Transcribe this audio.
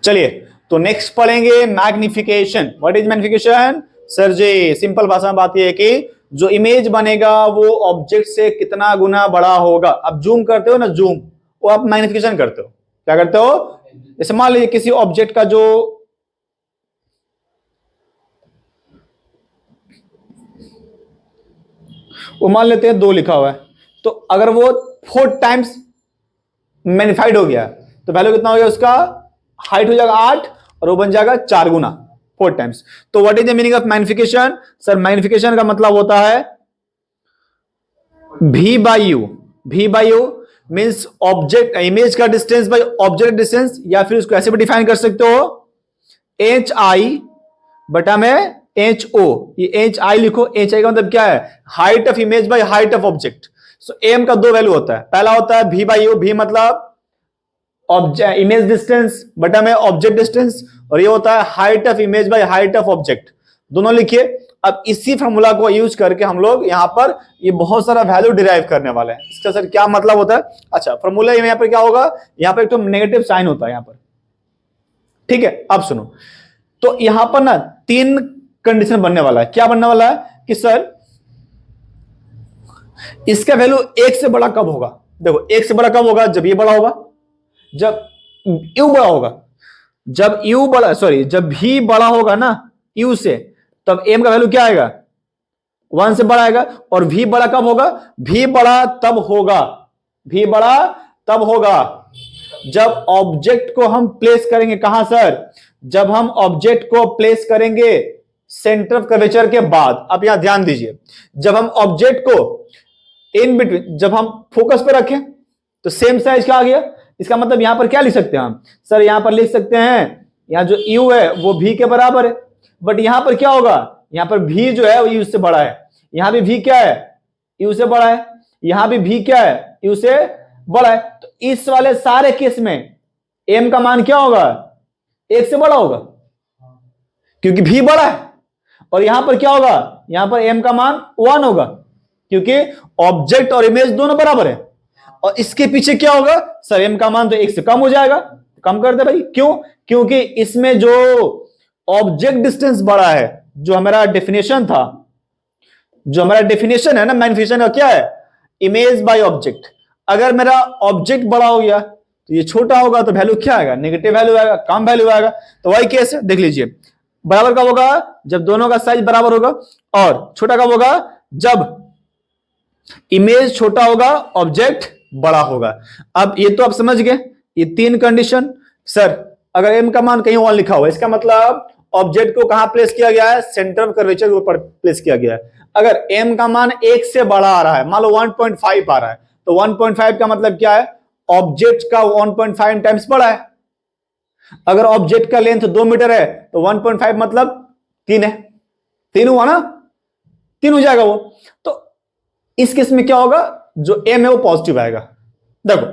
चलिए तो नेक्स्ट पढ़ेंगे magnification. What is magnification? Sir जी सिंपल भाषा में बात यह है कि जो इमेज बनेगा वो ऑब्जेक्ट से कितना गुना बड़ा होगा। अब जूम करते हो ना, जूम, वो आप मैग्निफिकेशन करते हो। क्या करते हो? जैसे मान लीजिए किसी ऑब्जेक्ट का जो वो मान लेते हैं 2 लिखा हुआ है, तो अगर वो 4 टाइम्स मैग्निफाइड हो गया तो वैल्यू कितना हो गया उसका? हाइट हो जाएगा 8 और वो बन जाएगा 4 गुना, 4 टाइम्स। तो what is the meaning of magnification? Sir magnification का मतलब होता है V by u. V by you means object image का डिस्टेंस बाई ऑब्जेक्ट डिस्टेंस, या फिर उसको ऐसे भी डिफाइन कर सकते हो एच आई बटा में एच ओ। ये एच आई लिखो, एच आई का मतलब क्या है? Height of image by height of object. So M का 2 वैल्यू होता है, पहला होता है V बाई यू, V मतलब इमेज डिस्टेंस बटा में ऑब्जेक्ट डिस्टेंस, और ये होता है height of image by height of object. दोनों लिखिए। अब इसी फॉर्मूला को यूज करके हम लोग यहां पर ये बहुत सारा वैल्यू डिराइव करने वाले हैं। इसका सर क्या मतलब होता है? अच्छा, फॉर्मूला में यहां पर क्या होगा? यहां पर एक तो नेगेटिव साइन होता है यहां पर, ठीक है? अब सुनो, तो यहां पर ना 3 कंडीशन बनने वाला है। क्या बनने वाला है कि सर इसका वैल्यू 1 से बड़ा कब होगा? देखो 1 से बड़ा कब होगा? जब ये बड़ा होगा, जब u बड़ा होगा, जब u बड़ा, सॉरी, जब v बड़ा होगा ना u से, तब m का वैल्यू क्या आएगा? 1 से बड़ा आएगा। और v बड़ा कब होगा? v बड़ा तब होगा, v बड़ा तब होगा जब ऑब्जेक्ट को हम प्लेस करेंगे। कहां सर? जब हम ऑब्जेक्ट को प्लेस करेंगे सेंटर ऑफ कर्वेचर के बाद। अब यहां ध्यान दीजिए, जब हम ऑब्जेक्ट को इन बिटवीन, जब हम फोकस पे रखें तो सेम साइज का आ गया। इसका मतलब यहां पर क्या लिख सकते हैं हम? सर यहां पर लिख सकते हैं, यहां जो u है वो v के बराबर है, बट यहां पर क्या होगा? यहां पर v जो है वो u से बड़ा है। यहां भी v क्या है? u से बड़ा है। यहां भी v क्या है? u से बड़ा है। तो इस वाले सारे केस में m का मान क्या होगा? 1 से बड़ा होगा, क्योंकि v बड़ा है। और यहां पर क्या होगा? यहां पर m का मान 1 होगा, क्योंकि ऑब्जेक्ट और इमेज दोनों बराबर है। और इसके पीछे क्या होगा? सर m का मान तो 1 से कम हो जाएगा। कम कर दे भाई, क्यों? क्योंकि इसमें जो ऑब्जेक्ट डिस्टेंस बड़ा है, जो हमारा डेफिनेशन था, जो हमारा डेफिनेशन है ना मैग्निफिकेशन का, क्या है? Image by object. अगर मेरा ऑब्जेक्ट बड़ा हो गया तो ये छोटा होगा, तो वैल्यू क्या आएगा? नेगेटिव वैल्यू आएगा, कम वैल्यू आएगा। तो वही केस है, देख लीजिए। बराबर कब होगा? जब दोनों का साइज बराबर होगा। और छोटा कब होगा? जब इमेज छोटा होगा, ऑब्जेक्ट बड़ा होगा। अब ये तो आप समझ गए, ये 3 कंडीशन। सर अगर m का मान कहीं और लिखा हुआ है, इसका मतलब ऑब्जेक्ट को कहां प्लेस किया गया है? सेंटर ऑफ कर्वेचर के ऊपर प्लेस किया गया है। अगर m का मान 1 से बड़ा आ रहा है, मान लो 1.5 आ रहा है, तो 1.5 का मतलब क्या है? ऑब्जेक्ट का 1.5 टाइम्स बड़ा है। अगर ऑब्जेक्ट का लेंथ 2 मीटर है तो 1.5 मतलब 3 है। 3 हुआ ना? 3 हो जाएगा वो। तो इस केस में क्या होगा? जो m है वो पॉजिटिव आएगा। देखो